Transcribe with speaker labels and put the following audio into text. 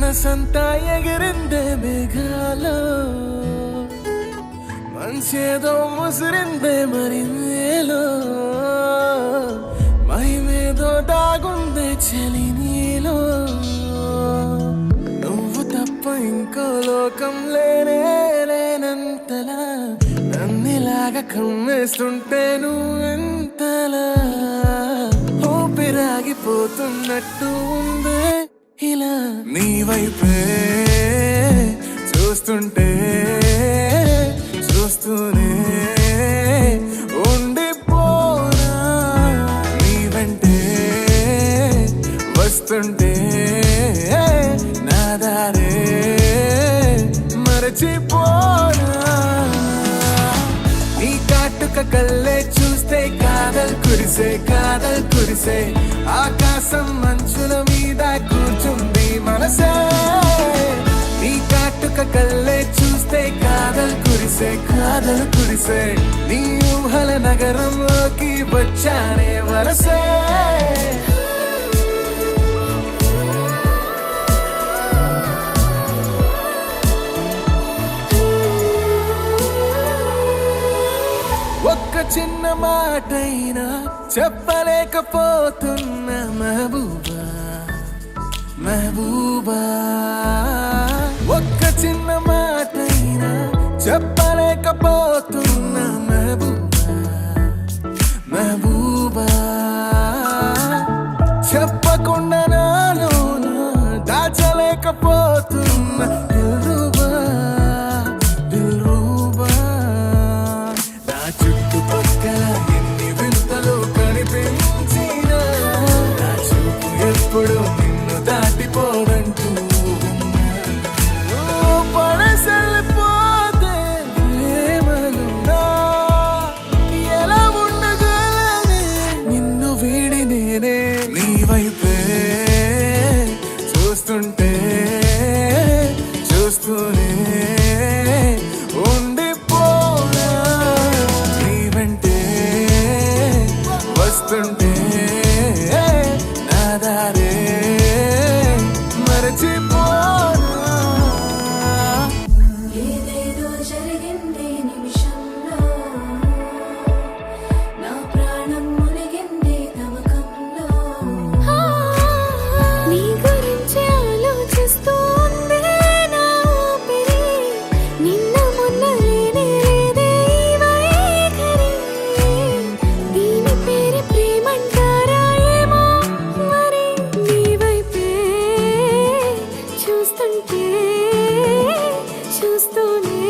Speaker 1: మనసంతా ఎగిరిందే మేఘాలో మంచేదో ముసిరిందే మరి నేలో మహిమేదో దాగుందే చలి నీలో నువ్వు తప్ప ఇంకో లోకం లేనే లేనంతలా నన్నిలాగా కమ్మేస్తుంటే నువ్వెంతలా ఊపిరాగిపోతున్నట్టు ఉందే ఇలా నీ వైపే చూస్తుంటే చూస్తూనే ఉండిపోనా నీ వెంటే వస్తుంటే నా దారే మరచిపోనా నీ కాటుక కళ్ళే చూస్తే కాదల్ కురిసే ఆకాశం మంచుల మీద కూర్చుంది మనసే నీ కాటుక కళ్ళే చూస్తే కాదల్ కురిసే నీ ఊహల నగరంలోకి వచ్చానే వరసే ఒక్క చిన్న మాటైనా చెప్పలేకపోతున్న మెహబూబా ఒక్క చిన్న మాటైనా చెప్పలేకపోతున్న మెహబూబా చెప్పకుండా నాలోన దాచలేకపోతున్న దిల్రూబా నా చుట్టుపక్కల ఎన్ని వింతలు కనిపించినా నా చూపు ఎప్పుడు నిన్ను దాటిపోదంటూ పడసలిపోతే ప్రేమలున్నా ఎలా ఉండగలనే నిన్ను వీడి నేనే నీ వైపే చూస్తుంటే చూస్తూనే ఉండిపోనా నీ వెంటే వస్తుంటే నా దారే మరచిపోనా
Speaker 2: ఏదేదో జరిగింది నిమిషంలో నా ప్రాణం మునిగింది తమకంలో నీ గురించి ఆలోచిస్తోంది నా ఊపిరి నిన్న మొన్న లేనే లేదే ఈ వైఖరి దీని పేరు ప్రేమంటారా ఏమో మరి నీ వైపే చూస్తుంటే చూస్తూనే